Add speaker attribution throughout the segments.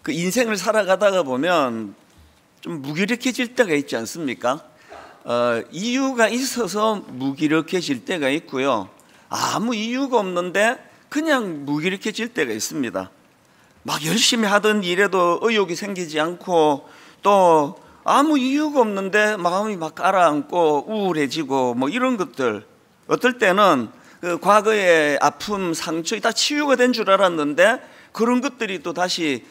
Speaker 1: 그 인생을 살아가다가 보면 좀 무기력해질 때가 있지 않습니까? 이유가 있어서 무기력해질 때가 있고요, 아무 이유가 없는데 그냥 무기력해질 때가 있습니다. 막 열심히 하던 일에도 의욕이 생기지 않고, 또 아무 이유가 없는데 마음이 막 가라앉고 우울해지고 뭐 이런 것들. 어떨 때는 그 과거의 아픔, 상처 다 치유가 된 줄 알았는데 그런 것들이 또 다시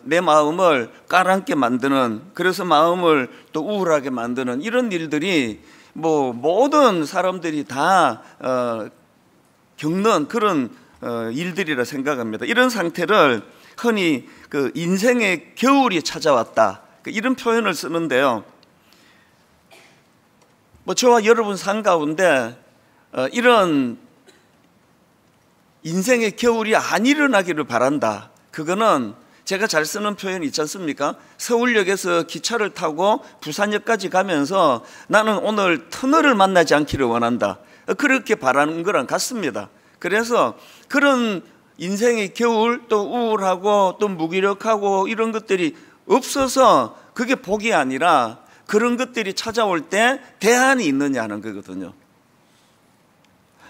Speaker 1: 내 마음을 가라앉게 만드는, 그래서 마음을 또 우울하게 만드는 이런 일들이 뭐 모든 사람들이 다 겪는 그런 일들이라 생각합니다. 이런 상태를 흔히 그 인생의 겨울이 찾아왔다, 이런 표현을 쓰는데요. 뭐 저와 여러분 삶 가운데 이런 인생의 겨울이 안 일어나기를 바란다. 그거는 제가 잘 쓰는 표현이 있지 않습니까? 서울역에서 기차를 타고 부산역까지 가면서 나는 오늘 터널을 만나지 않기를 원한다, 그렇게 바라는 거랑 같습니다. 그래서 그런 인생의 겨울, 또 우울하고 또 무기력하고 이런 것들이 없어서 그게 복이 아니라 그런 것들이 찾아올 때 대안이 있느냐 하는 거거든요.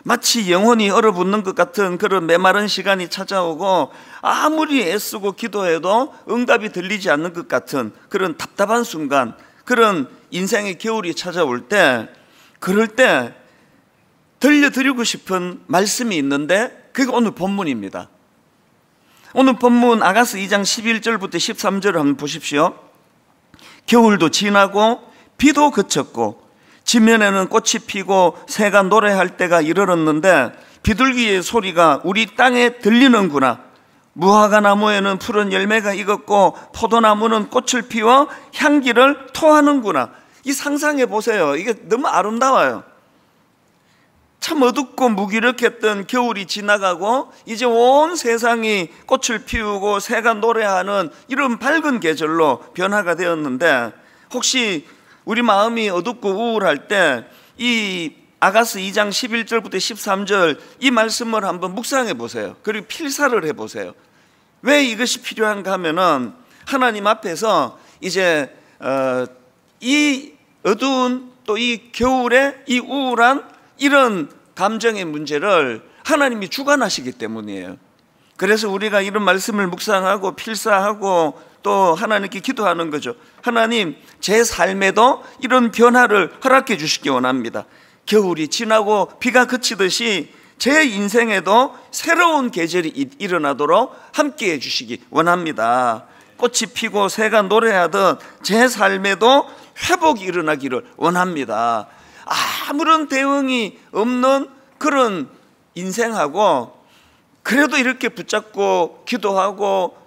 Speaker 1: 마치 영혼이 얼어붙는 것 같은 그런 메마른 시간이 찾아오고 아무리 애쓰고 기도해도 응답이 들리지 않는 것 같은 그런 답답한 순간, 그런 인생의 겨울이 찾아올 때, 그럴 때 들려드리고 싶은 말씀이 있는데 그게 오늘 본문입니다. 오늘 본문 아가서 2장 11절부터 13절을 한번 보십시오. 겨울도 지나고 비도 그쳤고 지면에는 꽃이 피고 새가 노래할 때가 이르렀는데 비둘기의 소리가 우리 땅에 들리는구나. 무화과 나무에는 푸른 열매가 익었고 포도나무는 꽃을 피워 향기를 토하는구나. 이 상상해 보세요. 이게 너무 아름다워요. 참 어둡고 무기력했던 겨울이 지나가고 이제 온 세상이 꽃을 피우고 새가 노래하는 이런 밝은 계절로 변화가 되었는데, 혹시 우리 마음이 어둡고 우울할 때 이 아가서 2장 11절부터 13절 이 말씀을 한번 묵상해 보세요. 그리고 필사를 해 보세요. 왜 이것이 필요한가 하면은 하나님 앞에서 이제 이 어두운 또 이 겨울의 이 우울한 이런 감정의 문제를 하나님이 주관하시기 때문이에요. 그래서 우리가 이런 말씀을 묵상하고 필사하고 또 하나님께 기도하는 거죠. 하나님, 제 삶에도 이런 변화를 허락해 주시기 원합니다. 겨울이 지나고 비가 그치듯이 제 인생에도 새로운 계절이 일어나도록 함께해 주시기 원합니다. 꽃이 피고 새가 노래하듯 제 삶에도 회복이 일어나기를 원합니다. 아무런 대응이 없는 그런 인생하고 그래도 이렇게 붙잡고 기도하고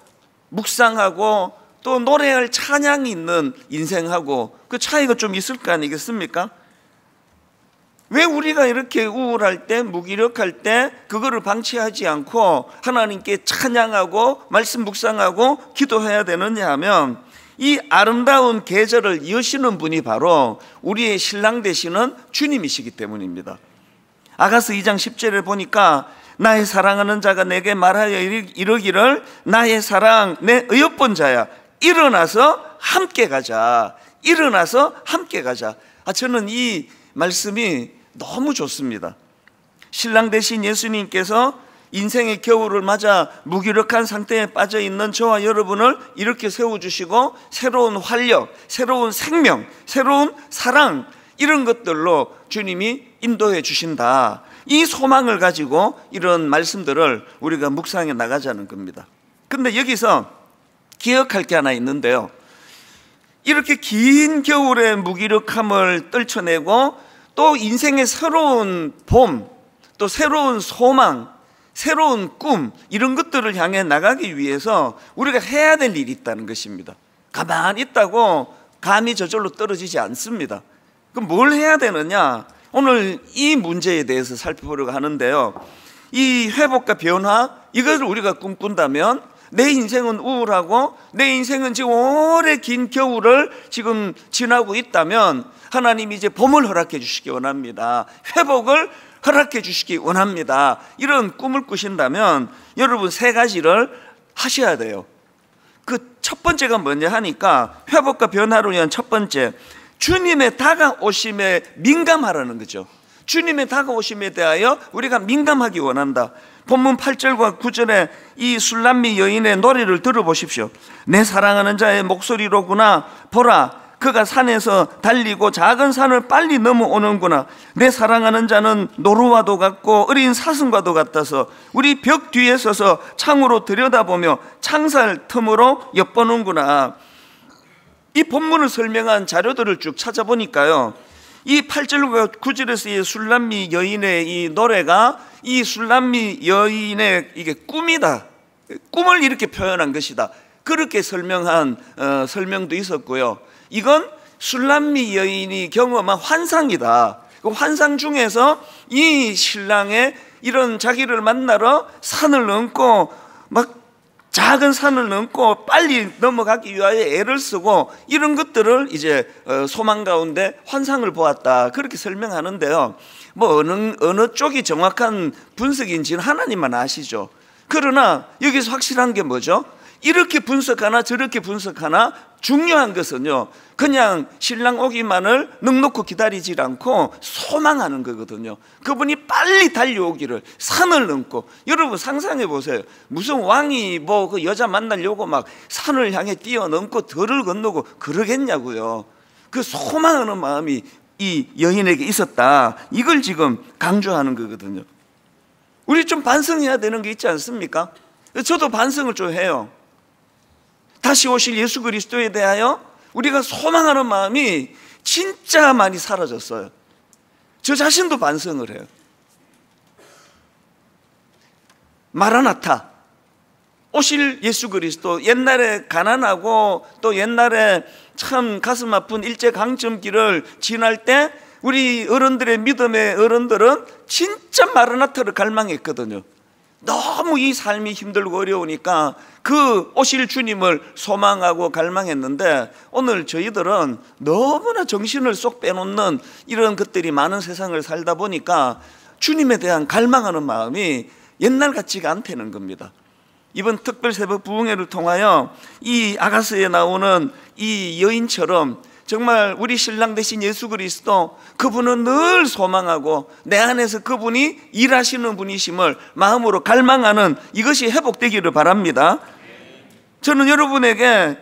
Speaker 1: 묵상하고 또 노래할 찬양이 있는 인생하고 그 차이가 좀 있을 거 아니겠습니까? 왜 우리가 이렇게 우울할 때, 무기력할 때 그거를 방치하지 않고 하나님께 찬양하고 말씀 묵상하고 기도해야 되느냐 하면, 이 아름다운 계절을 여시는 분이 바로 우리의 신랑 되시는 주님이시기 때문입니다. 아가서 2장 10절에 보니까 나의 사랑하는 자가 내게 말하여 이르기를 나의 사랑, 내 의협본 자야, 일어나서 함께 가자. 일어나서 함께 가자. 저는 이 말씀이 너무 좋습니다. 신랑 되신 예수님께서 인생의 겨울을 맞아 무기력한 상태에 빠져 있는 저와 여러분을 이렇게 세워주시고 새로운 활력, 새로운 생명, 새로운 사랑, 이런 것들로 주님이 인도해 주신다. 이 소망을 가지고 이런 말씀들을 우리가 묵상해 나가자는 겁니다. 근데 여기서 기억할 게 하나 있는데요, 이렇게 긴 겨울의 무기력함을 떨쳐내고 또 인생의 새로운 봄, 또 새로운 소망, 새로운 꿈, 이런 것들을 향해 나가기 위해서 우리가 해야 될 일이 있다는 것입니다. 가만히 있다고 감이 저절로 떨어지지 않습니다. 그럼 뭘 해야 되느냐? 오늘 이 문제에 대해서 살펴보려고 하는데요, 이 회복과 변화, 이것을 우리가 꿈꾼다면 내 인생은 우울하고 내 인생은 지금 오래 긴 겨울을 지금 지나고 있다면 하나님이 이제 봄을 허락해 주시기 원합니다. 회복을 허락해 주시기 원합니다. 이런 꿈을 꾸신다면 여러분 세 가지를 하셔야 돼요. 그 첫 번째가 뭐냐 하니까 회복과 변화를 위한 첫 번째, 주님의 다가오심에 민감하라는 거죠. 주님의 다가오심에 대하여 우리가 민감하기 원한다. 본문 8절과 9절에 이 술람미 여인의 노래를 들어보십시오. 내 사랑하는 자의 목소리로구나. 보라, 그가 산에서 달리고 작은 산을 빨리 넘어오는구나. 내 사랑하는 자는 노루와도 같고 어린 사슴과도 같아서 우리 벽 뒤에 서서 창으로 들여다보며 창살 틈으로 엿보는구나. 이 본문을 설명한 자료들을 쭉 찾아보니까요, 이 8절과 9절에서 이 술람미 여인의 이 노래가 이 술람미 여인의 이게 꿈이다, 꿈을 이렇게 표현한 것이다, 그렇게 설명한 설명도 있었고요. 이건 술람미 여인이 경험한 환상이다. 그 환상 중에서 이 신랑의 이런 자기를 만나러 산을 넘고 막 작은 산을 넘고 빨리 넘어가기 위하여 애를 쓰고 이런 것들을 이제 소망 가운데 환상을 보았다, 그렇게 설명하는데요. 뭐 어느 쪽이 정확한 분석인지는 하나님만 아시죠. 그러나 여기서 확실한 게 뭐죠? 이렇게 분석하나 저렇게 분석하나 중요한 것은요, 그냥 신랑 오기만을 넉넉히 기다리지 않고 소망하는 거거든요. 그분이 빨리 달려오기를, 산을 넘고. 여러분 상상해 보세요. 무슨 왕이 뭐 그 여자 만나려고 막 산을 향해 뛰어넘고 들을 건너고 그러겠냐고요. 그 소망하는 마음이 이 여인에게 있었다, 이걸 지금 강조하는 거거든요. 우리 좀 반성해야 되는 게 있지 않습니까? 저도 반성을 좀 해요. 다시 오실 예수 그리스도에 대하여 우리가 소망하는 마음이 진짜 많이 사라졌어요. 저 자신도 반성을 해요. 마라나타, 오실 예수 그리스도. 옛날에 가난하고 또 옛날에 참 가슴 아픈 일제강점기를 지날 때 우리 어른들의 믿음의 어른들은 진짜 마라나타를 갈망했거든요. 너무 이 삶이 힘들고 어려우니까 그 오실 주님을 소망하고 갈망했는데, 오늘 저희들은 너무나 정신을 쏙 빼놓는 이런 것들이 많은 세상을 살다 보니까 주님에 대한 갈망하는 마음이 옛날 같지가 않다는 겁니다. 이번 특별 새벽 부흥회를 통하여 이 아가서에 나오는 이 여인처럼 정말 우리 신랑 되신 예수 그리스도, 그분은 늘 소망하고 내 안에서 그분이 일하시는 분이심을 마음으로 갈망하는 이것이 회복되기를 바랍니다. 저는 여러분에게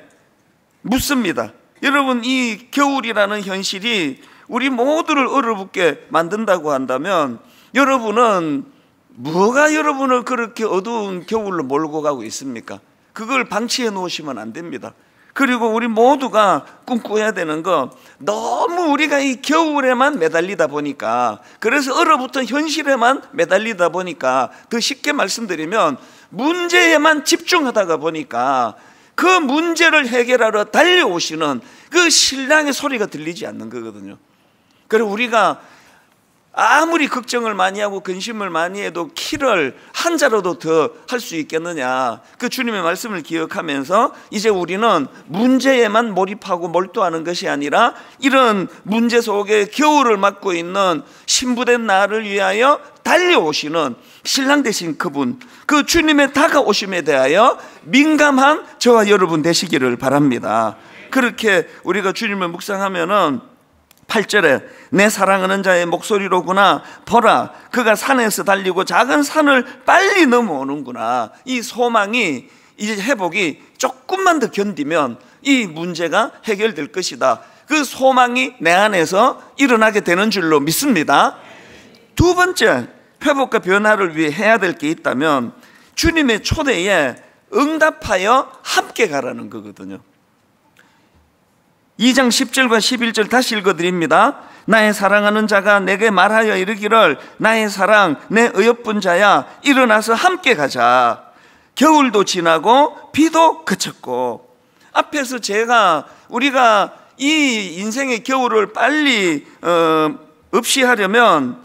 Speaker 1: 묻습니다. 여러분, 이 겨울이라는 현실이 우리 모두를 얼어붙게 만든다고 한다면 여러분은 뭐가 여러분을 그렇게 어두운 겨울로 몰고 가고 있습니까? 그걸 방치해 놓으시면 안 됩니다. 그리고 우리 모두가 꿈꿔야 되는 거, 너무 우리가 이 겨울에만 매달리다 보니까, 그래서 얼어붙은 현실에만 매달리다 보니까, 더 쉽게 말씀드리면 문제에만 집중하다가 보니까 그 문제를 해결하러 달려오시는 그 신랑의 소리가 들리지 않는 거거든요. 그리고 우리가 아무리 걱정을 많이 하고 근심을 많이 해도 키를 한 자라도 더 할 수 있겠느냐, 그 주님의 말씀을 기억하면서 이제 우리는 문제에만 몰입하고 몰두하는 것이 아니라 이런 문제 속에 겨울을 맞고 있는 신부된 나를 위하여 달려오시는 신랑 되신 그분, 그 주님의 다가오심에 대하여 민감한 저와 여러분 되시기를 바랍니다. 그렇게 우리가 주님을 묵상하면은 8절에 내 사랑하는 자의 목소리로구나. 보라, 그가 산에서 달리고 작은 산을 빨리 넘어오는구나. 이 소망이, 이제 회복이 조금만 더 견디면 이 문제가 해결될 것이다. 그 소망이 내 안에서 일어나게 되는 줄로 믿습니다. 두 번째, 회복과 변화를 위해 해야 될 게 있다면 주님의 초대에 응답하여 함께 가라는 거거든요. 2장 10절과 11절 다시 읽어드립니다. 나의 사랑하는 자가 내게 말하여 이르기를 나의 사랑 내 어여쁜 자야 일어나서 함께 가자. 겨울도 지나고 비도 그쳤고. 앞에서 우리가 이 인생의 겨울을 빨리 없이 하려면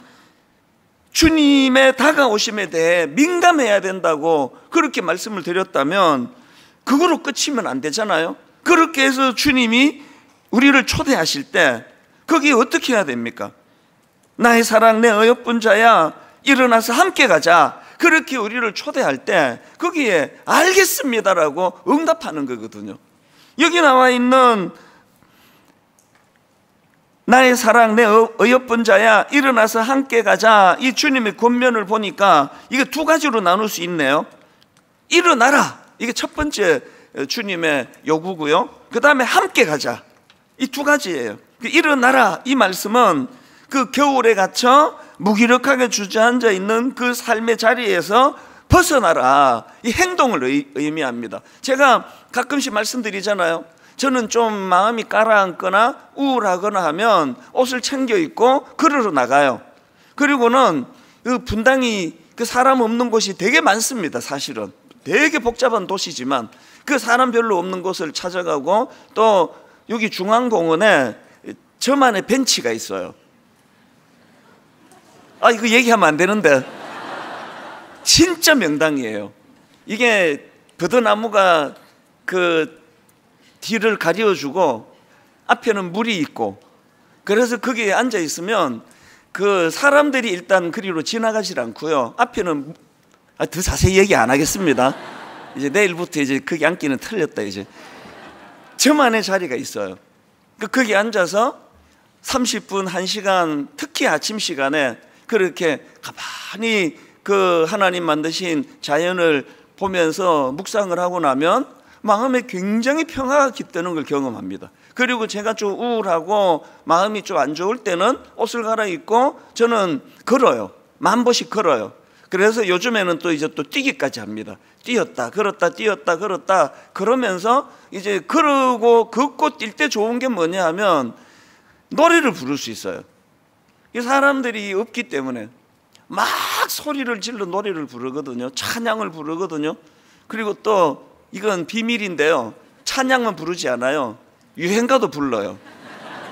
Speaker 1: 주님의 다가오심에 대해 민감해야 된다고 그렇게 말씀을 드렸다면 그거로 끝이면 안 되잖아요. 그렇게 해서 주님이 우리를 초대하실 때 거기에 어떻게 해야 됩니까? 나의 사랑 내 어여쁜 자야 일어나서 함께 가자. 그렇게 우리를 초대할 때 거기에 알겠습니다라고 응답하는 거거든요. 여기 나와 있는 나의 사랑 내 어여쁜 자야 일어나서 함께 가자, 이 주님의 권면을 보니까 이게 두 가지로 나눌 수 있네요. 일어나라, 이게 첫 번째 주님의 요구고요. 그 다음에 함께 가자, 이 두 가지예요. 일어나라 이 말씀은 그 겨울에 갇혀 무기력하게 주저앉아 있는 그 삶의 자리에서 벗어나라, 이 행동을 의미합니다. 제가 가끔씩 말씀드리잖아요. 저는 좀 마음이 가라앉거나 우울하거나 하면 옷을 챙겨 입고 걸으러 나가요. 그리고는 그 분당이 그 사람 없는 곳이 되게 많습니다. 사실은 되게 복잡한 도시지만 그 사람 별로 없는 곳을 찾아가고, 또 여기 중앙공원에 저만의 벤치가 있어요. 아, 이거 얘기하면 안 되는데 진짜 명당이에요. 이게 버드나무가 그 뒤를 가려주고 앞에는 물이 있고, 그래서 거기에 앉아 있으면 그 사람들이 일단 그리로 지나가질 않고요. 앞에는 더 자세히 얘기 안 하겠습니다. 이제 내일부터 이제 거기 앉기는 틀렸다. 이제 저만의 자리가 있어요. 거기 앉아서 30분, 1시간, 특히 아침 시간에 그렇게 가만히 그 하나님 만드신 자연을 보면서 묵상을 하고 나면 마음에 굉장히 평화가 깃드는 걸 경험합니다. 그리고 제가 좀 우울하고 마음이 좀 안 좋을 때는 옷을 갈아입고 저는 걸어요. 10,000보씩 걸어요. 그래서 요즘에는 또 이제 또 뛰기까지 합니다. 뛰었다 걸었다 뛰었다 걸었다 그러면서 이제 걷고 뛸 때 좋은 게 뭐냐 하면 노래를 부를 수 있어요. 이 사람들이 없기 때문에 막 소리를 질러 노래를 부르거든요. 찬양을 부르거든요. 그리고 또 이건 비밀인데요, 찬양만 부르지 않아요. 유행가도 불러요.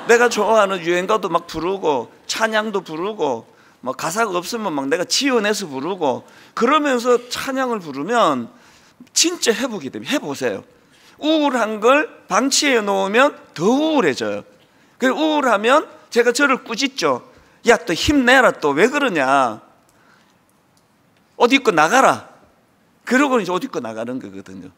Speaker 1: 내가 좋아하는 유행가도 막 부르고 찬양도 부르고, 뭐 가사가 없으면 막 내가 지어내서 부르고, 그러면서 찬양을 부르면 진짜 회복이 됩니다. 해보세요. 우울한 걸 방치해 놓으면 더 우울해져요. 그리고 우울하면 제가 저를 꾸짖죠. 야, 또 힘내라, 또 왜 그러냐, 옷 입고 나가라. 그러고 이제 옷 입고 나가는 거거든요.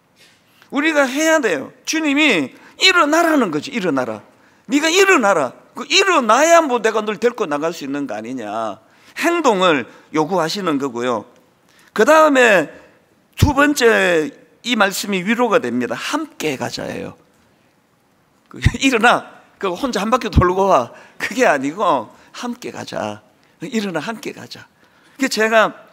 Speaker 1: 우리가 해야 돼요. 주님이 일어나라는 거지. 일어나라. 네가 일어나라. 일어나야 뭐 내가 널 데리고 나갈 수 있는 거 아니냐. 행동을 요구하시는 거고요. 그 다음에 두 번째 이 말씀이 위로가 됩니다. 함께 가자예요. 일어나, 혼자 한 바퀴 돌고 와, 그게 아니고 함께 가자. 일어나, 함께 가자. 제가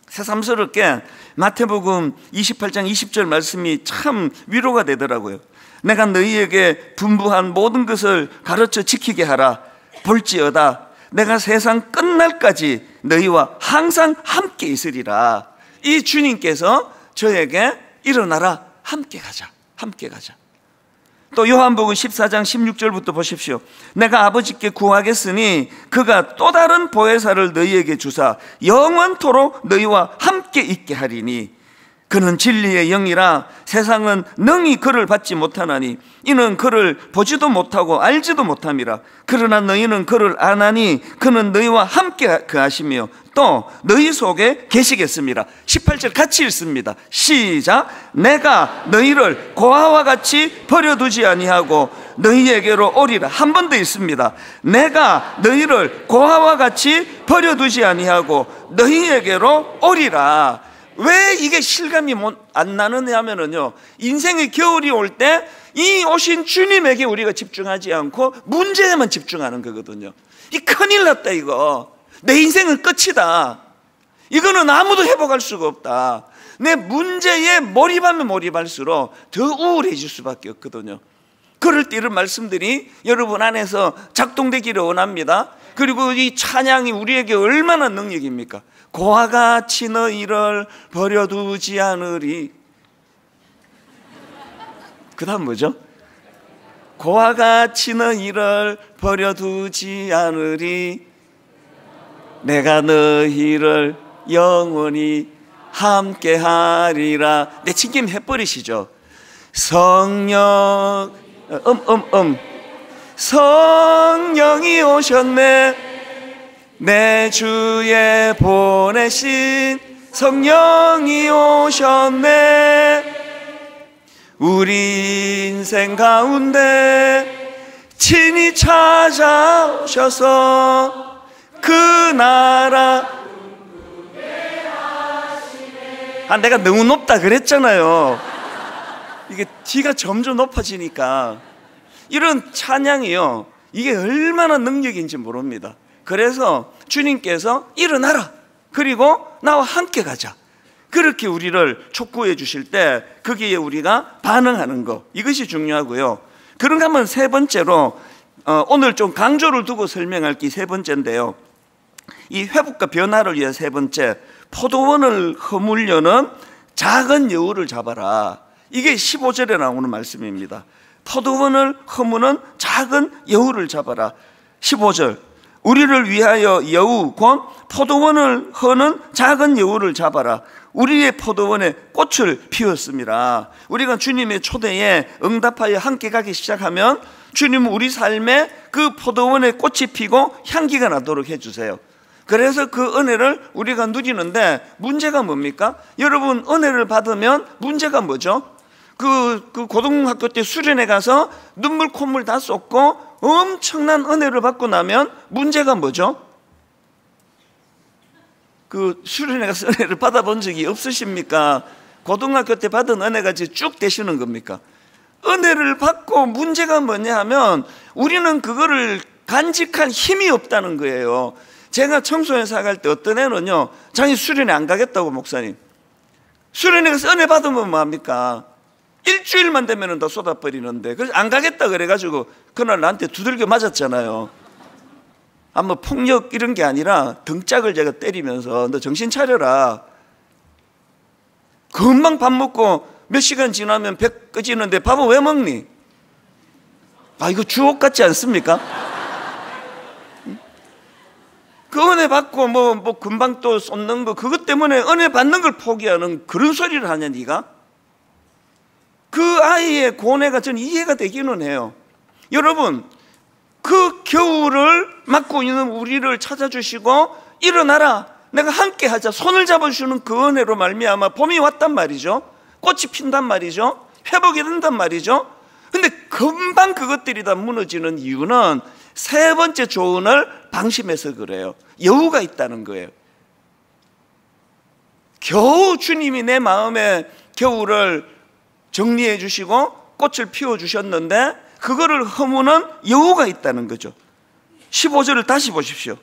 Speaker 1: 새삼스럽게 마태복음 28장 20절 말씀이 참 위로가 되더라고요. 내가 너희에게 분부한 모든 것을 가르쳐 지키게 하라. 볼지어다 내가 세상 끝날까지 너희와 항상 함께 있으리라. 이 주님께서 저에게 일어나라, 함께 가자, 함께 가자. 또 요한복음 14장 16절부터 보십시오. 내가 아버지께 구하겠으니 그가 또 다른 보혜사를 너희에게 주사 영원토록 너희와 함께 있게 하리니 그는 진리의 영이라 세상은 능히 그를 받지 못하나니 이는 그를 보지도 못하고 알지도 못함이라. 그러나 너희는 그를 아나니 그는 너희와 함께 거하시며 또 너희 속에 계시겠습니다. 18절 같이 읽습니다. 시작. 내가 너희를 고아와 같이 버려두지 아니하고 너희에게로 오리라. 한 번 더 있습니다. 내가 너희를 고아와 같이 버려두지 아니하고 너희에게로 오리라. 왜 이게 실감이 안 나느냐 하면요, 인생의 겨울이 올 때 이 오신 주님에게 우리가 집중하지 않고 문제에만 집중하는 거거든요. 이 큰일 났다, 이거. 내 인생은 끝이다. 이거는 아무도 회복할 수가 없다. 내 문제에 몰입하면 몰입할수록 더 우울해질 수밖에 없거든요. 그럴 때 이런 말씀들이 여러분 안에서 작동되기를 원합니다. 그리고 이 찬양이 우리에게 얼마나 능력입니까? 고와 같이 너희를 버려두지 않으리. 그 다음 뭐죠? 고와 같이 너희를 버려두지 않으리. 내가 너희를 영원히 함께하리라. 내친김 해버리시죠. 성령 성령이 오셨네. 내 주에 보내신 성령이 오셨네. 우리 인생 가운데 친히 찾아오셔서 그 나라. 내가 너무 높다 그랬잖아요. 이게 D가 점점 높아지니까 이런 찬양이요, 이게 얼마나 능력인지 모릅니다. 그래서 주님께서 일어나라, 그리고 나와 함께 가자, 그렇게 우리를 촉구해 주실 때 거기에 우리가 반응하는 것, 이것이 중요하고요. 그런가 하면 세 번째로 오늘 좀 강조를 두고 설명할 게 세 번째인데요, 이 회복과 변화를 위해 세 번째, 포도원을 허물려는 작은 여우를 잡아라. 이게 15절에 나오는 말씀입니다. 포도원을 허무는 작은 여우를 잡아라. 15절, 우리를 위하여 여우 곧 포도원을 허는 작은 여우를 잡아라. 우리의 포도원에 꽃을 피웠습니다. 우리가 주님의 초대에 응답하여 함께 가기 시작하면 주님은 우리 삶에 그 포도원에 꽃이 피고 향기가 나도록 해주세요. 그래서 그 은혜를 우리가 누리는데 문제가 뭡니까? 여러분, 은혜를 받으면 문제가 뭐죠? 그 고등학교 때 수련회 가서 눈물 콧물 다 쏟고 엄청난 은혜를 받고 나면 문제가 뭐죠? 그 수련회 가서 은혜를 받아본 적이 없으십니까? 고등학교 때 받은 은혜가 이제 쭉 되시는 겁니까? 은혜를 받고 문제가 뭐냐 하면 우리는 그거를 간직할 힘이 없다는 거예요. 제가 청소년 사갈 때 어떤 애는요, 자기 수련회 안 가겠다고, 목사님. 수련회 가서 은혜 받으면 뭐합니까? 일주일만 되면 다 쏟아버리는데, 그래서 안 가겠다 그래가지고 그날 나한테 두들겨 맞았잖아요. 아마 폭력 이런 게 아니라 등짝을 제가 때리면서 너 정신 차려라. 금방 밥 먹고 몇 시간 지나면 배 꺼지는데 밥은 왜 먹니? 이거 주옥 같지 않습니까? 그 은혜 받고 뭐 금방 또 쏟는 거, 그것 때문에 은혜 받는 걸 포기하는 그런 소리를 하냐 네가? 그 아이의 고뇌가 저는 이해가 되기는 해요. 여러분, 그 겨울을 맞고 있는 우리를 찾아주시고 일어나라, 내가 함께 하자, 손을 잡아주는 그 은혜로 말미암아 봄이 왔단 말이죠. 꽃이 핀단 말이죠. 회복이 된단 말이죠. 근데 금방 그것들이 다 무너지는 이유는 세 번째 조언을 방심해서 그래요. 여우가 있다는 거예요. 겨우 주님이 내 마음에 겨울을 정리해 주시고 꽃을 피워 주셨는데 그거를 허무는 여우가 있다는 거죠. 15절을 다시 보십시오.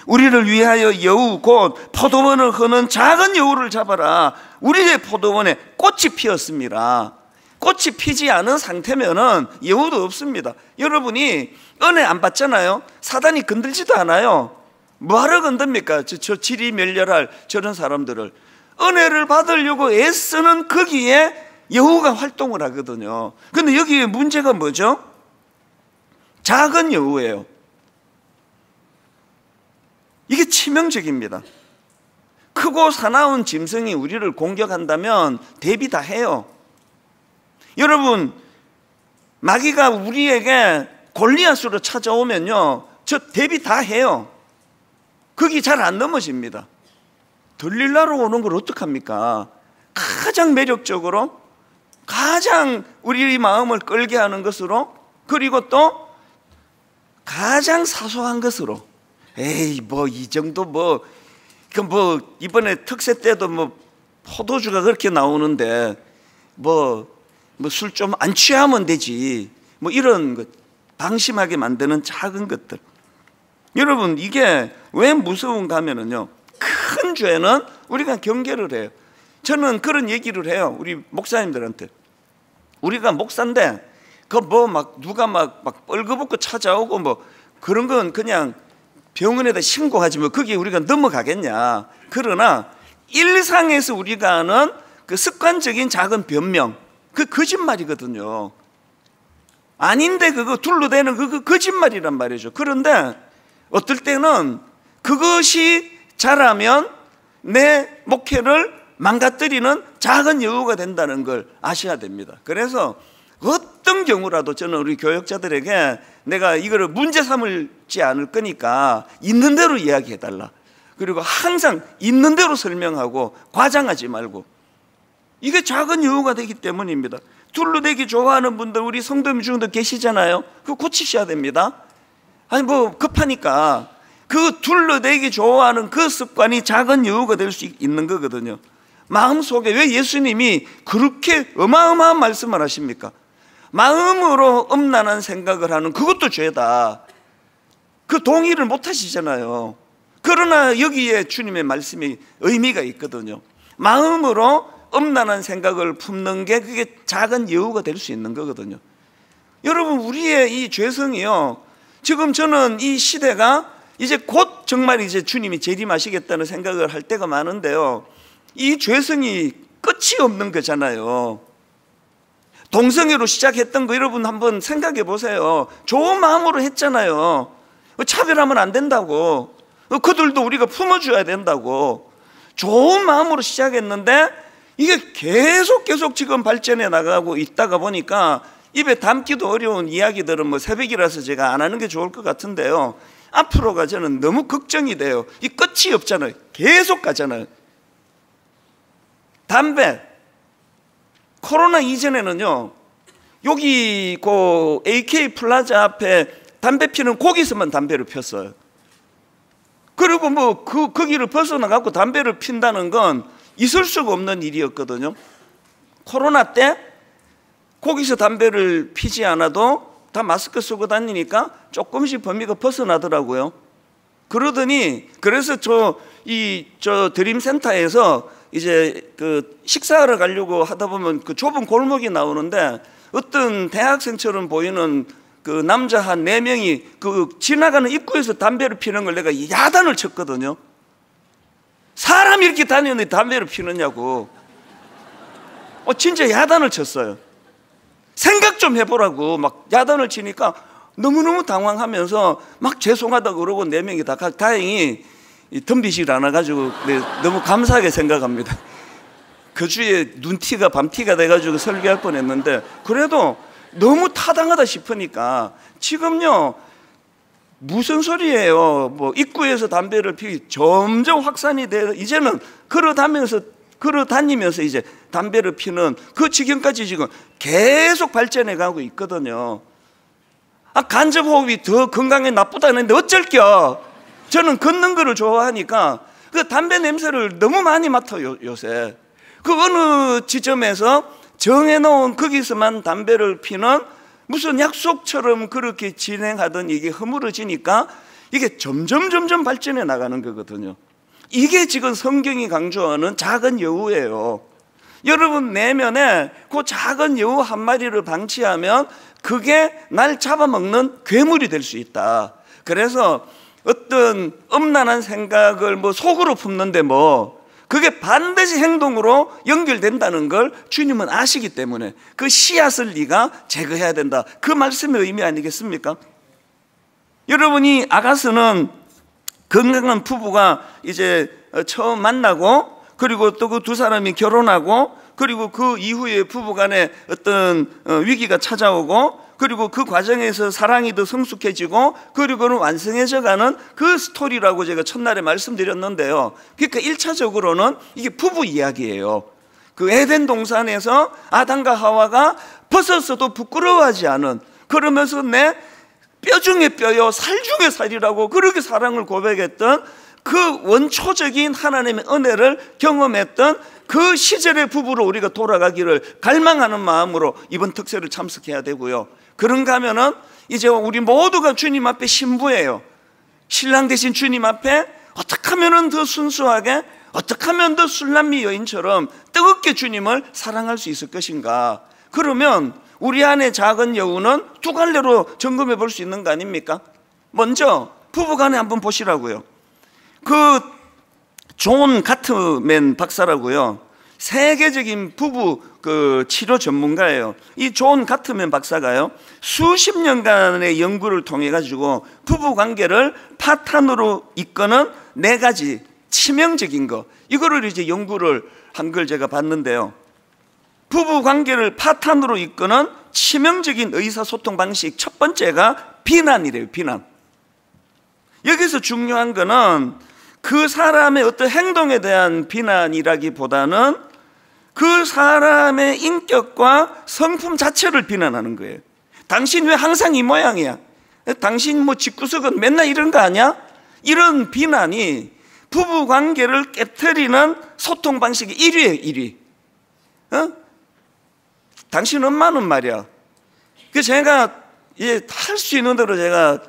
Speaker 1: 우리를 위하여 여우 곧 포도원을 허는 작은 여우를 잡아라. 우리의 포도원에 꽃이 피었습니다. 꽃이 피지 않은 상태면은 여우도 없습니다. 여러분이 은혜 안 받잖아요. 사단이 건들지도 않아요. 뭐하러 건듭니까? 저 질이 멸렬할 저런 사람들을. 은혜를 받으려고 애쓰는 거기에 여우가 활동을 하거든요. 근데 여기에 문제가 뭐죠? 작은 여우예요. 이게 치명적입니다. 크고 사나운 짐승이 우리를 공격한다면 대비 다 해요. 여러분, 마귀가 우리에게 골리앗으로 찾아오면요, 저 대비 다 해요. 거기 잘 안 넘어집니다. 들릴라로 오는 걸 어떡합니까? 가장 매력적으로, 가장 우리 마음을 끌게 하는 것으로, 그리고 또 가장 사소한 것으로. 에이, 뭐 이 정도 이번에 특세 때도 포도주가 그렇게 나오는데 술 좀 안 취하면 되지, 이런 것, 방심하게 만드는 작은 것들. 여러분, 이게 왜 무서운가 하면은요, 큰 죄는 우리가 경계를 해요. 저는 그런 얘기를 해요, 우리 목사님들한테. 우리가 목사인데 누가 뻘거벗고 찾아오고 그런 건 그냥 병원에다 신고하지 거기에 우리가 넘어가겠냐. 그러나 일상에서 우리가 하는 그 습관적인 작은 변명, 그 거짓말이거든요. 아닌데 그거 둘러대는 그거 거짓말이란 말이죠. 그런데 어떨 때는 그것이 자라면 내 목회를 망가뜨리는 작은 여우가 된다는 걸 아셔야 됩니다. 그래서 어떤 경우라도 저는 우리 교역자들에게 내가 이거를 문제 삼을지 않을 거니까 있는 대로 이야기해달라. 그리고 항상 있는 대로 설명하고 과장하지 말고. 이게 작은 여우가 되기 때문입니다. 둘러대기 좋아하는 분들 우리 성도님 중에도 계시잖아요. 그거 고치셔야 됩니다. 아니 뭐 급하니까 그 둘러대기 좋아하는 그 습관이 작은 여우가 될 수 있는 거거든요. 마음속에 왜 예수님이 그렇게 어마어마한 말씀을 하십니까? 마음으로 음란한 생각을 하는 그것도 죄다. 그 동의를 못 하시잖아요. 그러나 여기에 주님의 말씀이 의미가 있거든요. 마음으로 음란한 생각을 품는 게 그게 작은 여우가 될 수 있는 거거든요. 여러분, 우리의 이 죄성이요, 지금 저는 이 시대가 이제 곧 정말 이제 주님이 재림하시겠다는 생각을 할 때가 많은데요, 이 죄성이 끝이 없는 거잖아요. 동성애로 시작했던 거 여러분 한번 생각해 보세요. 좋은 마음으로 했잖아요. 차별하면 안 된다고, 그들도 우리가 품어줘야 된다고 좋은 마음으로 시작했는데 이게 계속 지금 발전해 나가고 있다가 보니까 입에 담기도 어려운 이야기들은 뭐 새벽이라서 제가 안 하는 게 좋을 것 같은데요, 앞으로가 저는 너무 걱정이 돼요. 이 끝이 없잖아요. 계속 가잖아요. 담배, 코로나 이전에는요, 여기 그 AK 플라자 앞에 담배 피는 거기서만 담배를 폈어요. 그리고 뭐 거기를 벗어나갖고 담배를 핀다는 건 있을 수가 없는 일이었거든요. 코로나 때 거기서 담배를 피지 않아도 다 마스크 쓰고 다니니까 조금씩 범위가 벗어나더라고요. 그러더니 그래서 저 드림센터에서 이제 그 식사하러 가려고 하다 보면 그 좁은 골목이 나오는데 어떤 대학생처럼 보이는 그 남자 한 4명이 그 지나가는 입구에서 담배를 피는 걸 내가 야단을 쳤거든요. 사람이 이렇게 다니는데 담배를 피느냐고. 진짜 야단을 쳤어요. 생각 좀 해보라고 막 야단을 치니까 너무너무 당황하면서 막 죄송하다고 그러고 4명이 다 다행히 덤비질 않아가지고 너무 감사하게 생각합니다. 그 주에 눈티가 밤티가 돼가지고 설교할 뻔했는데 그래도 너무 타당하다 싶으니까 지금요 무슨 소리예요. 뭐 입구에서 담배를 피우기 점점 확산이 돼서 이제는 걸어다니면서 이제 담배를 피는 그 지경까지 지금 계속 발전해 가고 있거든요. 간접호흡이 더 건강에 나쁘다는데 어쩔겨. 저는 걷는 거를 좋아하니까 그 담배 냄새를 너무 많이 맡아요 요새. 그 어느 지점에서 정해놓은 거기서만 담배를 피는 무슨 약속처럼 그렇게 진행하던 이게 허물어지니까 이게 점점 발전해 나가는 거거든요. 이게 지금 성경이 강조하는 작은 여우예요. 여러분 내면에 그 작은 여우 한 마리를 방치하면 그게 날 잡아먹는 괴물이 될 수 있다. 그래서 어떤 음란한 생각을 뭐 속으로 품는데 뭐 그게 반드시 행동으로 연결된다는 걸 주님은 아시기 때문에 그 씨앗을 네가 제거해야 된다. 그 말씀의 의미 아니겠습니까? 여러분이 아가스는 건강한 부부가 이제 처음 만나고 그리고 또 그 두 사람이 결혼하고 그리고 그 이후에 부부간에 어떤 위기가 찾아오고 그리고 그 과정에서 사랑이 더 성숙해지고 그리고는 완성해져가는 그 스토리라고 제가 첫날에 말씀드렸는데요. 그러니까 1차적으로는 이게 부부 이야기예요. 그 에덴 동산에서 아담과 하와가 벗었어도 부끄러워하지 않은, 그러면서 내 뼈 중에 뼈요 살 중에 살이라고 그렇게 사랑을 고백했던 그 원초적인 하나님의 은혜를 경험했던 그 시절의 부부로 우리가 돌아가기를 갈망하는 마음으로 이번 특세를 참석해야 되고요. 그런가 하면은 이제 우리 모두가 주님 앞에 신부예요. 신랑 대신 주님 앞에 어떻게 하면 더 순수하게, 어떻게 하면 더 술람미 여인처럼 뜨겁게 주님을 사랑할 수 있을 것인가. 그러면 우리 안에 작은 여우는 두 갈래로 점검해 볼 수 있는 거 아닙니까? 먼저 부부간에 한번 보시라고요. 그 존 가트맨 박사라고요, 세계적인 부부 그 치료 전문가예요. 이 존 가트맨 박사가요 수십 년간의 연구를 통해 가지고 부부 관계를 파탄으로 이끄는 4가지 치명적인 거, 이거를 이제 연구를 한 걸 제가 봤는데요. 부부 관계를 파탄으로 이끄는 치명적인 의사소통 방식 첫 번째가 비난이래요. 비난. 여기서 중요한 거는 그 사람의 어떤 행동에 대한 비난이라기보다는 그 사람의 인격과 성품 자체를 비난하는 거예요. 당신 왜 항상 이 모양이야? 당신 뭐 집구석은 맨날 이런 거 아니야? 이런 비난이 부부 관계를 깨트리는 소통 방식의 1위예요, 1위. 당신 엄마는 말이야. 그 제가 할 수 있는 대로 제가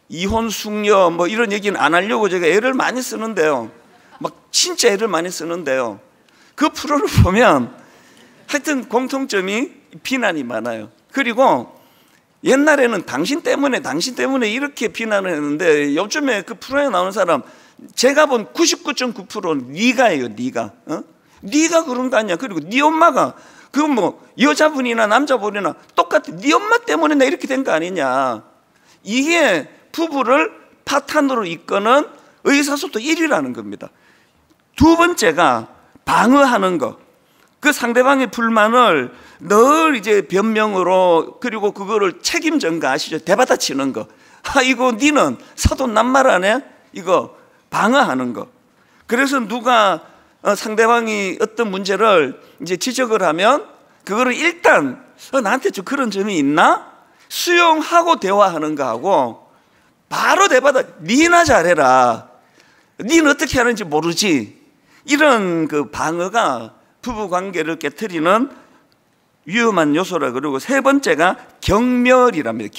Speaker 1: 이혼 숙녀 뭐 이런 얘기는 안 하려고 제가 애를 많이 쓰는데요. 막 진짜 애를 많이 쓰는데요. 그 프로를 보면 하여튼 공통점이 비난이 많아요. 그리고 옛날에는 당신 때문에 이렇게 비난을 했는데 요즘에 그 프로에 나오는 사람 제가 본 99.9%는 네가예요. 네가 그런 거 아니야. 그리고 네 엄마가 그 뭐 여자분이나 남자분이나 똑같아. 네 엄마 때문에 나 이렇게 된 거 아니냐. 이게 부부를 파탄으로 이끄는 의사소통 1위라는 겁니다. 두 번째가 방어하는 거. 그 상대방의 불만을 늘 이제 변명으로 그리고 그거를 책임 전가 아시죠? 대받아치는 거. 이거 니는 사돈 낱말 안 해? 이거 방어하는 거. 그래서 누가 상대방이 어떤 문제를 이제 지적을 하면 그거를 일단 나한테 좀 그런 점이 있나? 수용하고 대화하는 거하고 바로 대받아 니나 잘해라. 니는 어떻게 하는지 모르지. 이런 그 방어가 부부 관계를 깨트리는 위험한 요소라. 그러고 세 번째가 경멸이랍니다.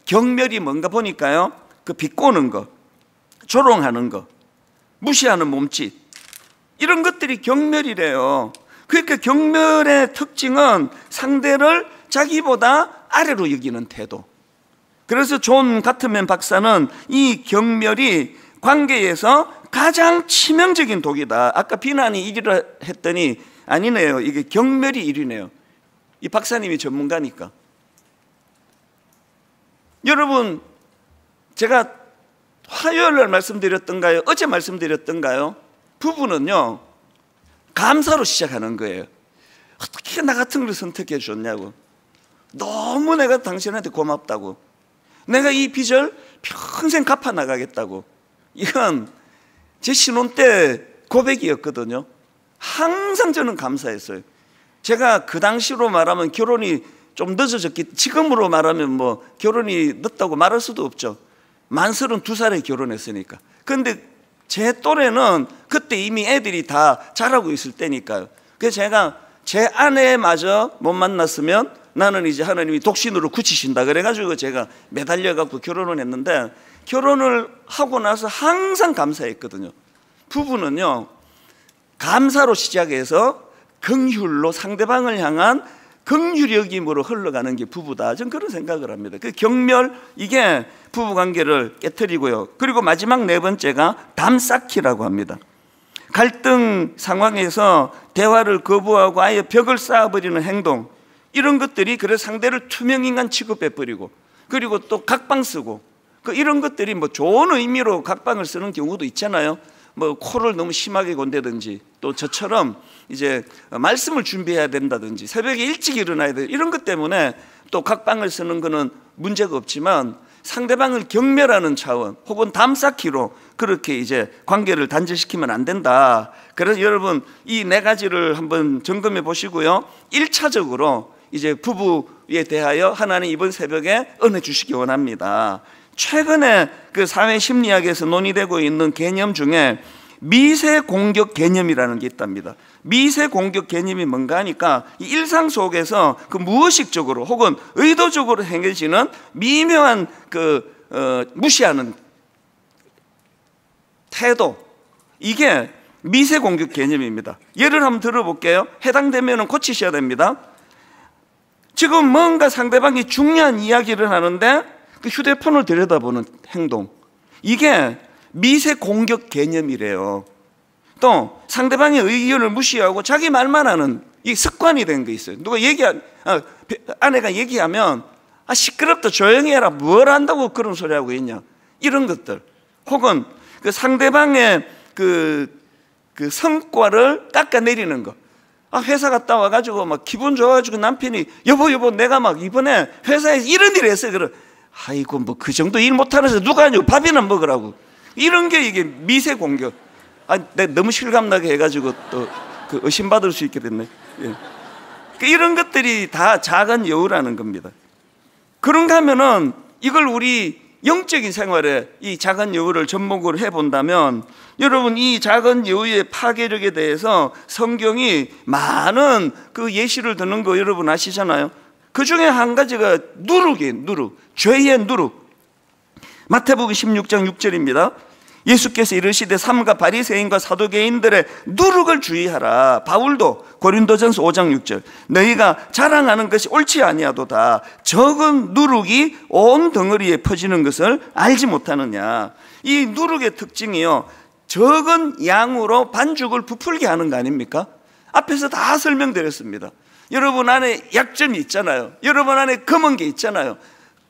Speaker 1: 경멸이 뭔가 보니까요, 그 비꼬는 거, 조롱하는 거, 무시하는 몸짓, 이런 것들이 경멸이래요. 그러니까 경멸의 특징은 상대를 자기보다 아래로 여기는 태도. 그래서 존 가트맨 박사는 이 경멸이 관계에서 가장 치명적인 독이다. 아까 비난이 1위라 했더니 아니네요. 이게 경멸이 1위네요. 이 박사님이 전문가니까. 여러분, 제가 화요일 날 말씀드렸던가요? 어제 말씀드렸던가요? 부부는요, 감사로 시작하는 거예요. 어떻게 나 같은 걸 선택해 줬냐고. 너무 내가 당신한테 고맙다고. 내가 이 빚을 평생 갚아 나가겠다고. 이건 제 신혼 때 고백이었거든요. 항상 저는 감사했어요. 제가 그 당시로 말하면 결혼이 좀 늦어졌기, 지금으로 말하면 뭐 결혼이 늦다고 말할 수도 없죠. 만 32살에 결혼했으니까. 그런데 제 또래는 그때 이미 애들이 다 자라고 있을 때니까요. 그래서 제가 제 아내마저 못 만났으면 나는 이제 하나님이 독신으로 굳히신다 그래가지고 제가 매달려갖고 결혼을 했는데, 결혼을 하고 나서 항상 감사했거든요. 부부는요, 감사로 시작해서 긍휼로 상대방을 향한 긍휼여김으로 흘러가는 게 부부다. 저는 그런 생각을 합니다. 그 경멸, 이게 부부관계를 깨트리고요. 그리고 마지막 네 번째가 담쌓기라고 합니다. 갈등 상황에서 대화를 거부하고 아예 벽을 쌓아버리는 행동, 이런 것들이 그래서 상대를 투명인간 취급해버리고, 그리고 또 각방 쓰고, 이런 것들이 뭐 좋은 의미로 각방을 쓰는 경우도 있잖아요. 뭐 코를 너무 심하게 곤다든지, 또 저처럼 이제 말씀을 준비해야 된다든지, 새벽에 일찍 일어나야 돼, 이런 것 때문에 또 각방을 쓰는 거는 문제가 없지만, 상대방을 경멸하는 차원 혹은 담쌓기로 그렇게 이제 관계를 단절시키면 안 된다. 그래서 여러분, 이 네 가지를 한번 점검해 보시고요, 1차적으로 이제 부부에 대하여 하나님 이번 새벽에 은혜 주시기 원합니다. 최근에 그 사회 심리학에서 논의되고 있는 개념 중에 미세 공격 개념이라는 게 있답니다. 미세 공격 개념이 뭔가 하니까 이 일상 속에서 그 무의식적으로 혹은 의도적으로 행해지는 미묘한 무시하는 태도, 이게 미세 공격 개념입니다. 예를 한번 들어볼게요. 해당되면 고치셔야 됩니다. 지금 뭔가 상대방이 중요한 이야기를 하는데 그 휴대폰을 들여다보는 행동, 이게 미세 공격 개념이래요. 또 상대방의 의견을 무시하고 자기 말만 하는 이 습관이 된 게 있어요. 누가 아내가 얘기하면 시끄럽다, 조용히 해라, 뭘 한다고 그런 소리 하고 있냐, 이런 것들. 혹은 그 상대방의 그 성과를 깎아내리는 거. 회사 갔다 와가지고 막 기분 좋아가지고 남편이 여보 내가 막 이번에 회사에서 이런 일을 했어요. 그래, 아이고 뭐 그 정도 일 못하는 데서 누가 하냐고, 밥이나 먹으라고. 이런 게 이게 미세 공격. 내가 너무 실감나게 해가지고 또 그 의심받을 수 있게 됐네. 예. 이런 것들이 다 작은 여우라는 겁니다. 그런가 하면은 이걸 우리 영적인 생활에 이 작은 여우를 접목을 해본다면 여러분, 이 작은 여우의 파괴력에 대해서 성경이 많은 그 예시를 드는 거 여러분 아시잖아요. 그 중에 한 가지가 누룩이에요. 누룩, 죄의 누룩. 마태복음 16장 6절입니다. 예수께서 이르시되 삼가 바리새인과 사두개인들의 누룩을 주의하라. 바울도 고린도전서 5장 6절 너희가 자랑하는 것이 옳지 아니하도다. 적은 누룩이 온 덩어리에 퍼지는 것을 알지 못하느냐. 이 누룩의 특징이요, 적은 양으로 반죽을 부풀게 하는 거 아닙니까? 앞에서 다 설명드렸습니다. 여러분 안에 약점이 있잖아요. 여러분 안에 검은 게 있잖아요.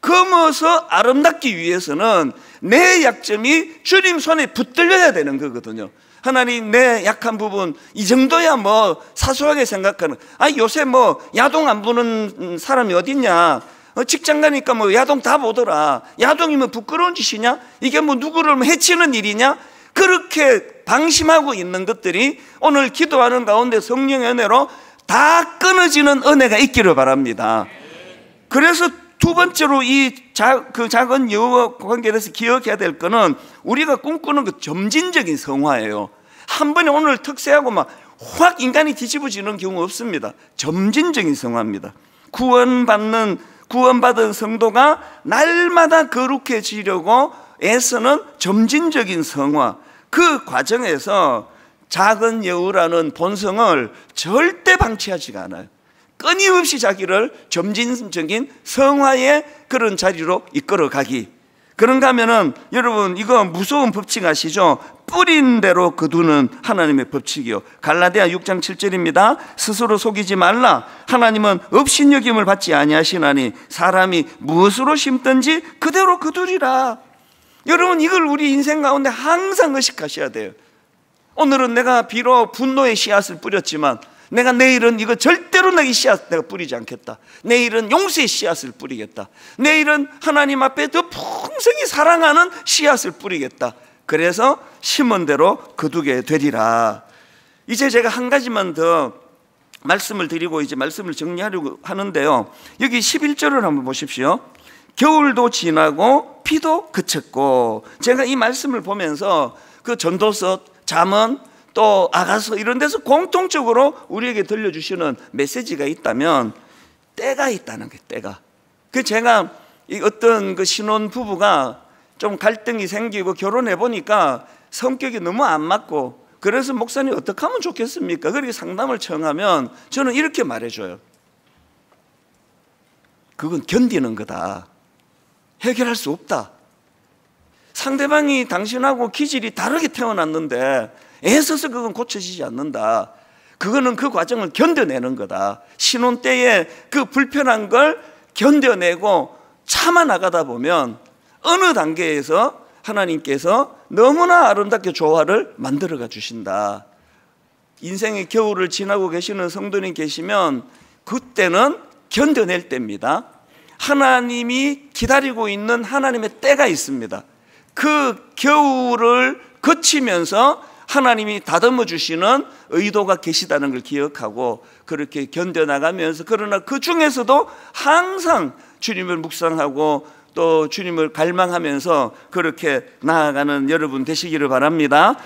Speaker 1: 검어서 아름답기 위해서는 내 약점이 주님 손에 붙들려야 되는 거거든요. 하나님, 내 약한 부분 이 정도야 뭐 사소하게 생각하는, 요새 뭐 야동 안 보는 사람이 어딨냐, 직장 가니까 뭐 야동 다 보더라, 야동이면 부끄러운 짓이냐, 이게 뭐 누구를 해치는 일이냐, 그렇게 방심하고 있는 것들이 오늘 기도하는 가운데 성령의 은혜로 다 끊어지는 은혜가 있기를 바랍니다. 그래서 두 번째로 그 작은 여우와 관계돼서 기억해야 될 거는 우리가 꿈꾸는 그 점진적인 성화예요. 한 번에 오늘 특세하고 막 확 인간이 뒤집어지는 경우 없습니다. 점진적인 성화입니다. 구원받은 성도가 날마다 거룩해지려고 애쓰는 점진적인 성화, 그 과정에서 작은 여우라는 본성을 절대 방치하지가 않아요. 끊임없이 자기를 점진적인 성화의 그런 자리로 이끌어가기. 그런가 하면은 여러분, 이거 무서운 법칙 아시죠? 뿌린 대로 거두는 하나님의 법칙이요. 갈라디아 6장 7절입니다. 스스로 속이지 말라. 하나님은 업신여김을 받지 아니하시나니 사람이 무엇으로 심든지 그대로 거두리라. 여러분, 이걸 우리 인생 가운데 항상 의식하셔야 돼요. 오늘은 내가 비록 분노의 씨앗을 뿌렸지만 내가 내일은 이거 절대로 내 씨앗 내가 뿌리지 않겠다. 내일은 용서의 씨앗을 뿌리겠다. 내일은 하나님 앞에 더 풍성히 사랑하는 씨앗을 뿌리겠다. 그래서 심은 대로 거두게 되리라. 이제 제가 한 가지만 더 말씀을 드리고 이제 말씀을 정리하려고 하는데요, 여기 11절을 한번 보십시오. 겨울도 지나고 비도 그쳤고. 제가 이 말씀을 보면서 그 전도서, 잠언, 또 아가서 이런 데서 공통적으로 우리에게 들려주시는 메시지가 있다면 때가 있다는 거예요. 때가. 그 제가 어떤 그 신혼 부부가 좀 갈등이 생기고 결혼해 보니까 성격이 너무 안 맞고, 그래서 목사님 어떻게 하면 좋겠습니까? 그렇게 상담을 청하면 저는 이렇게 말해줘요. 그건 견디는 거다. 해결할 수 없다. 상대방이 당신하고 기질이 다르게 태어났는데 애써서 그건 고쳐지지 않는다. 그거는 그 과정을 견뎌내는 거다. 신혼 때에 그 불편한 걸 견뎌내고 참아 나가다 보면 어느 단계에서 하나님께서 너무나 아름답게 조화를 만들어가 주신다. 인생의 겨울을 지나고 계시는 성도님 계시면 그때는 견뎌낼 때입니다. 하나님이 기다리고 있는 하나님의 때가 있습니다. 그 겨울을 거치면서 하나님이 다듬어 주시는 의도가 계시다는 걸 기억하고 그렇게 견뎌나가면서, 그러나 그 중에서도 항상 주님을 묵상하고 또 주님을 갈망하면서 그렇게 나아가는 여러분 되시기를 바랍니다.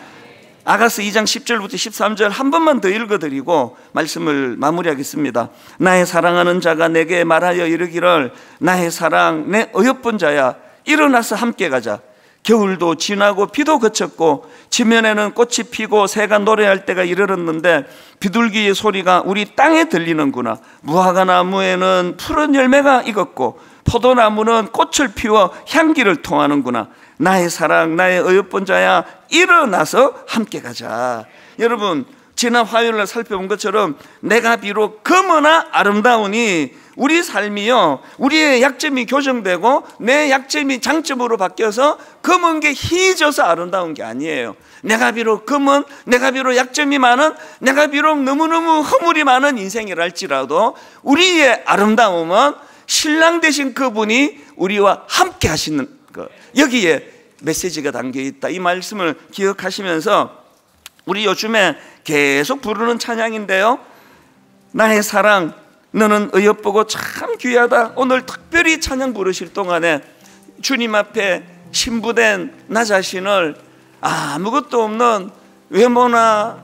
Speaker 1: 아가서 2장 10절부터 13절 한 번만 더 읽어드리고 말씀을 마무리하겠습니다. 나의 사랑하는 자가 내게 말하여 이르기를 나의 사랑 내 어여쁜 자야 일어나서 함께 가자. 겨울도 지나고 비도 그쳤고 지면에는 꽃이 피고 새가 노래할 때가 이르렀는데 비둘기의 소리가 우리 땅에 들리는구나. 무화과나무에는 푸른 열매가 익었고 포도나무는 꽃을 피워 향기를 통하는구나. 나의 사랑 나의 어여쁜 자야 일어나서 함께 가자. 여러분, 지난 화요일날 살펴본 것처럼 내가 비록 검으나 아름다우니 우리 삶이요, 우리의 약점이 교정되고 내 약점이 장점으로 바뀌어서 검은 게 희져서 아름다운 게 아니에요. 내가 비록 검은, 내가 비록 약점이 많은, 내가 비록 너무너무 허물이 많은 인생이랄지라도 우리의 아름다움은 신랑 되신 그분이 우리와 함께 하시는 것, 여기에 메시지가 담겨 있다. 이 말씀을 기억하시면서 우리 요즘에 계속 부르는 찬양인데요, 나의 사랑 너는 의협보고 참 귀하다. 오늘 특별히 찬양 부르실 동안에 주님 앞에 신부된 나 자신을 아무것도 없는 외모나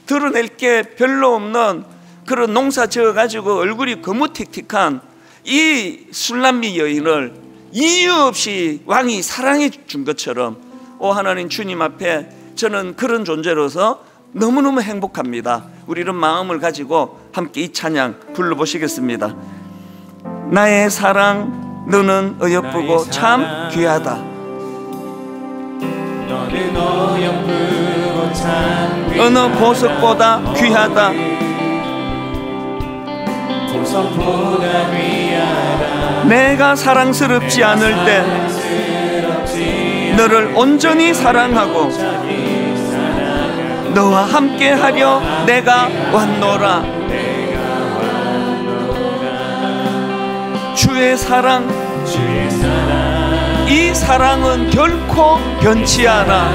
Speaker 1: 드러낼 게 별로 없는 그런 농사 지어가지고 얼굴이 거무틱틱한 이 술람미 여인을 이유 없이 왕이 사랑해 준 것처럼, 하나님, 주님 앞에 저는 그런 존재로서 너무너무 행복합니다. 우리는 마음을 가지고 함께 이 찬양 불러보시겠습니다. 나의 사랑 너는 의협보고 참 귀하다.
Speaker 2: 너는 어여쁘고 참 귀하다.
Speaker 1: 어느 보석보다 귀하다.
Speaker 2: 보석보다 귀하다.
Speaker 1: 내가 사랑스럽지 않을 때 너를 온전히 사랑하고 너와 함께하려 내가 왔노라. 주의 사랑, 이 사랑은 결코 변치 않아.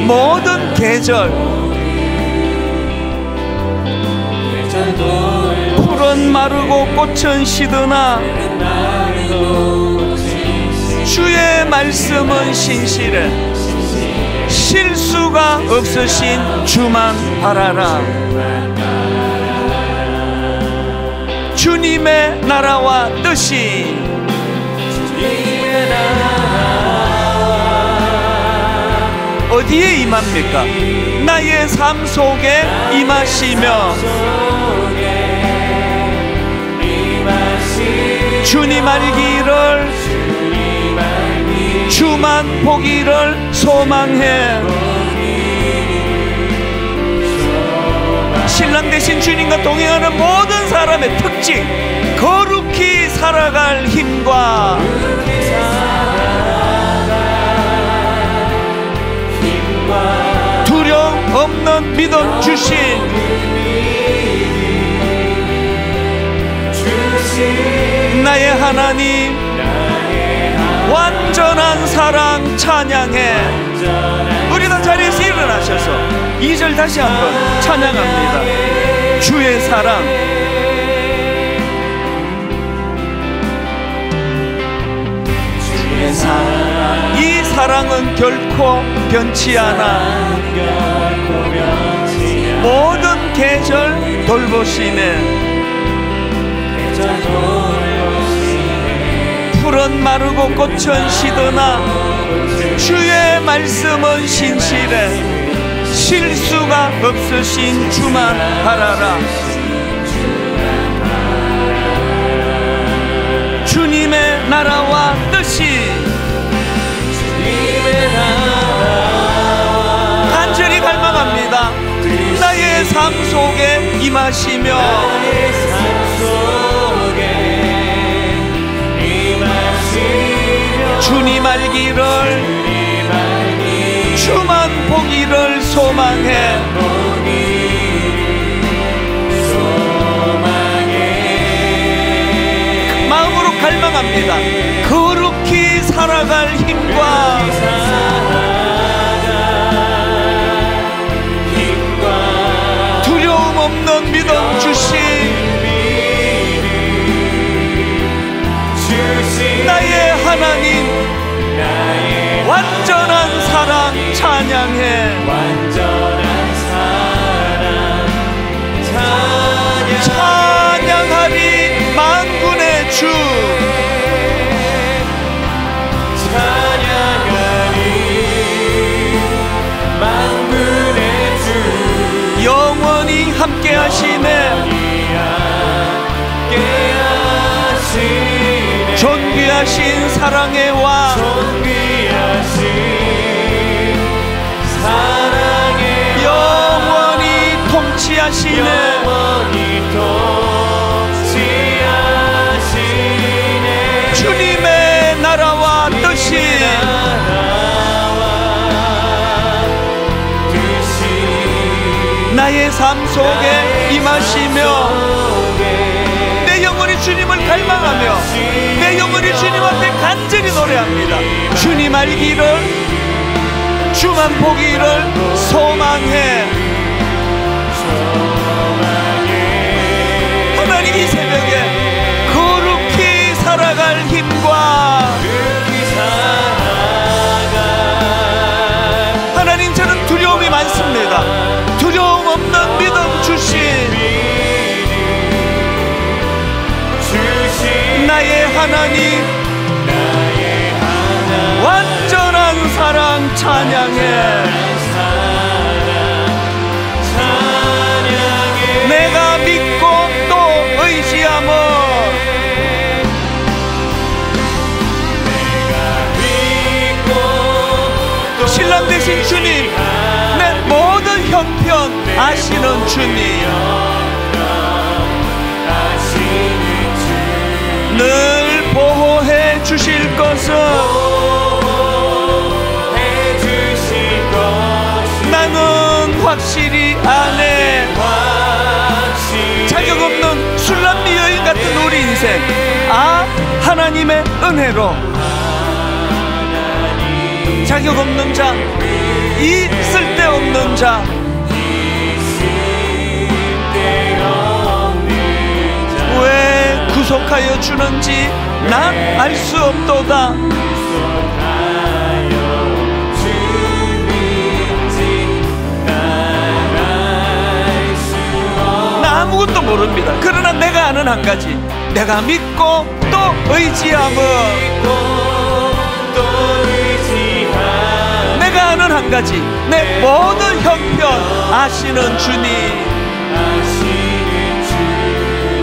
Speaker 1: 모든 계절, 풀은 마르고 꽃은 시드나 주의 말씀은 신실해. 실수가 없으신 주만 바라라. 주님의 나라와 뜻이 어디에 임합니까? 나의 삶 속에 임하시며 주님 알기를, 주만 보기를 소망해. 신랑 대신 주님과 동행하는 모든 사람의 특징, 거룩히 살아갈 힘과 두려움 없는 믿음 주신 나의 하나님, 완전한 사랑 찬양해. 우리 다 자리에서 일어나셔서 2절 다시 한번 찬양합니다. 주의 사랑, 주의 사랑, 이 사랑은 결코 변치 않아. 모든 계절 돌보시네. 풀은 마르고 꽃은 시드나 주의 말씀은 신실해. 실수가 없으신 주만 바라라. 주님의 나라와 뜻이 간절히 갈망합니다. 나의 삶 속에 임하시며 주님 알기를, 주만 보기를 소망해. 마음으로 갈망합니다. 거룩히 살아갈 힘과 두려움 없는 믿음 주신 나의 하나님, 완전한 사랑 찬양해. 찬양하리 만군의 주. 영원히 함께 하시네. 존귀하신 사랑의 왕, 영원히 통치하시네. 주님의 나라와 뜻이 나의 삶 속에 임하시며 내 영혼이 주님을 갈망하며 내 영혼이 주님 앞에 간절히 노래합니다. 주님 알기를, 주만 보기를 소망해. 하나님 이 새벽에 거룩히 살아갈 힘과 하나님 저는 두려움이 많습니다. 두려움 없는 믿음 주신 나의 하나님 완전한 사랑 찬양해. 내가 믿고 또 의지하며 신랑 되신 주님, 내 모든 형편 아시는 주님, 늘 보호해 주실 것은 나는 확실히 아네. 자격 없는 술람미 여인 같은 우리 인생, 하나님의 은혜로 자격 없는 자, 이 쓸데없는 자, 왜 구속하여 주는지 난 알 수 없도다. 나 아무것도 모릅니다. 그러나 내가 아는 한 가지, 내가 믿고 또 의지하며, 내가 아는 한 가지, 내 모든 형편 아시는 주님,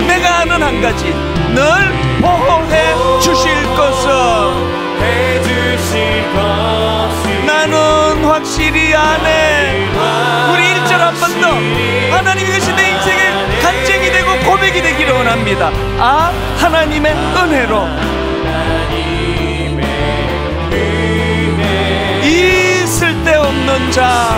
Speaker 1: 내가 아는 한 가지, 늘 보호해 주실 것은 나는 확실히 아네. 우리 1절 한 번 더. 하나님 이것이 내 인생의 간증이 되고 고백이 되기를 원합니다. 하나님의 은혜로 이 쓸데없는 자,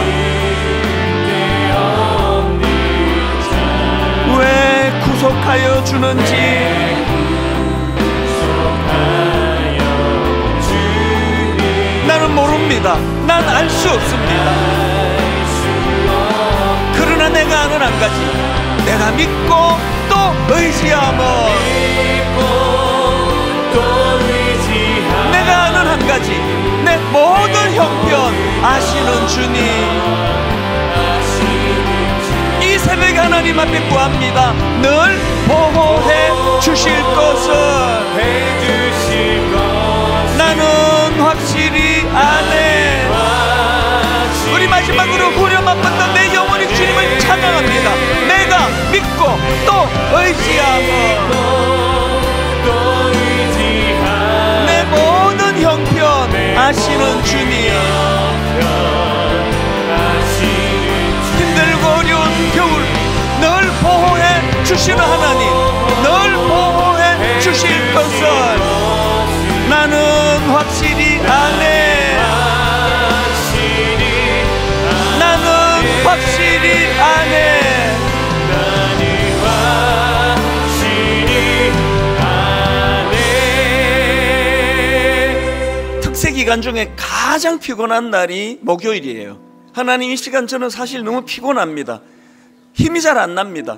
Speaker 1: 왜 구속하여 주는지 나는 모릅니다. 난 알 수 없습니다. 그러나 내가 아는 한 가지, 내가 믿고 또 의지하며, 내가 아는 한 가지, 내 모든 형편 아시는 주님, 이 새벽에 하나님 앞에 구합니다. 늘 보호해 주실 것을 나는 확실히 아네. 우리 마지막으로 후렴 한 번 더 내 영혼이 주님을 찬양합니다. 내가 믿고 또 의지하며 내 모든 형편 아시는 주님, 힘들고 어려운 겨울 늘 보호해 주시는 하나님, 늘 보호해 주실 것을 나는 확실히 아네. 나는 확실히 아네. 특세 기간 중에 가장 피곤한 날이 목요일이에요. 하나님 이 시간 저는 사실 너무 피곤합니다. 힘이 잘 안 납니다.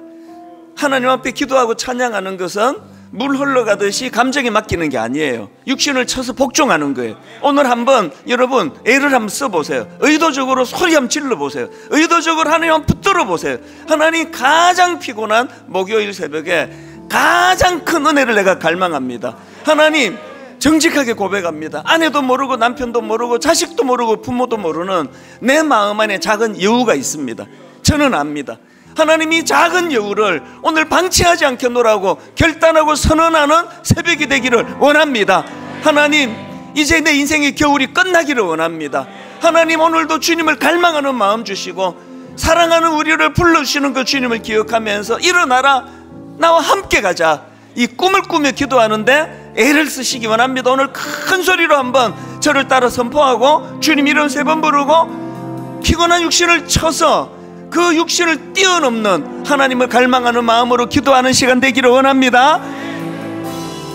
Speaker 1: 하나님 앞에 기도하고 찬양하는 것은 물 흘러가듯이 감정에 맡기는 게 아니에요. 육신을 쳐서 복종하는 거예요. 오늘 한번 여러분 애를 한번 써보세요. 의도적으로 소리 한번 질러보세요. 의도적으로 하나님 한번 붙들어 보세요. 하나님 가장 피곤한 목요일 새벽에 가장 큰 은혜를 내가 갈망합니다. 하나님 정직하게 고백합니다. 아내도 모르고 남편도 모르고 자식도 모르고 부모도 모르는 내 마음 안에 작은 여우가 있습니다. 저는 압니다. 하나님이 작은 여우를 오늘 방치하지 않게 놓으라고 결단하고 선언하는 새벽이 되기를 원합니다. 하나님 이제 내 인생의 겨울이 끝나기를 원합니다. 하나님 오늘도 주님을 갈망하는 마음 주시고 사랑하는 우리를 불러주시는 그 주님을 기억하면서 일어나라 나와 함께 가자 이 꿈을 꾸며 기도하는데 애를 쓰시기 원합니다. 오늘 큰 소리로 한번 저를 따라 선포하고 주님 이름 3번 부르고 피곤한 육신을 쳐서 그 육신을 뛰어넘는 하나님을 갈망하는 마음으로 기도하는 시간 되기를 원합니다.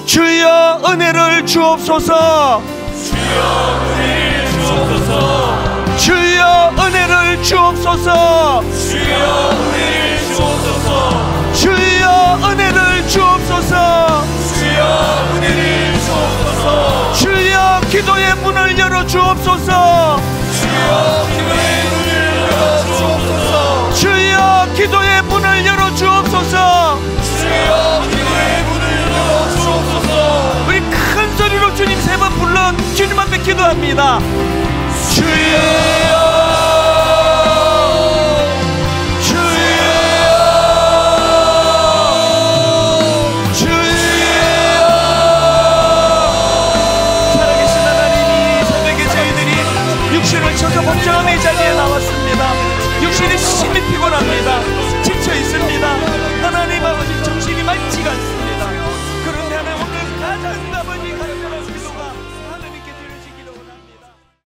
Speaker 1: 주여 은혜를 주옵소서.
Speaker 2: 주여 은혜를 주옵소서.
Speaker 1: 주여 주여 은혜를 주옵소서.
Speaker 2: 주여 은혜를 주옵소서.
Speaker 1: 주여 은혜를 주옵소서.
Speaker 2: 주여 은혜를 주옵소서.
Speaker 1: 주여 기도의 문을 열어 주옵소서.
Speaker 2: 주여 기도의 문을 열어 주옵소서.
Speaker 1: 주여 기도의 문을 열어 주옵소서.
Speaker 2: 주여 기도의 문을 열어 주옵소서.
Speaker 1: 우리 큰 소리로 주님 세 번 불러 주님 앞에 기도합니다. 주여 복잡함의 자리에 나왔습니다. 육신이 심히 피곤합니다. 지쳐 있습니다. 하나님 아버지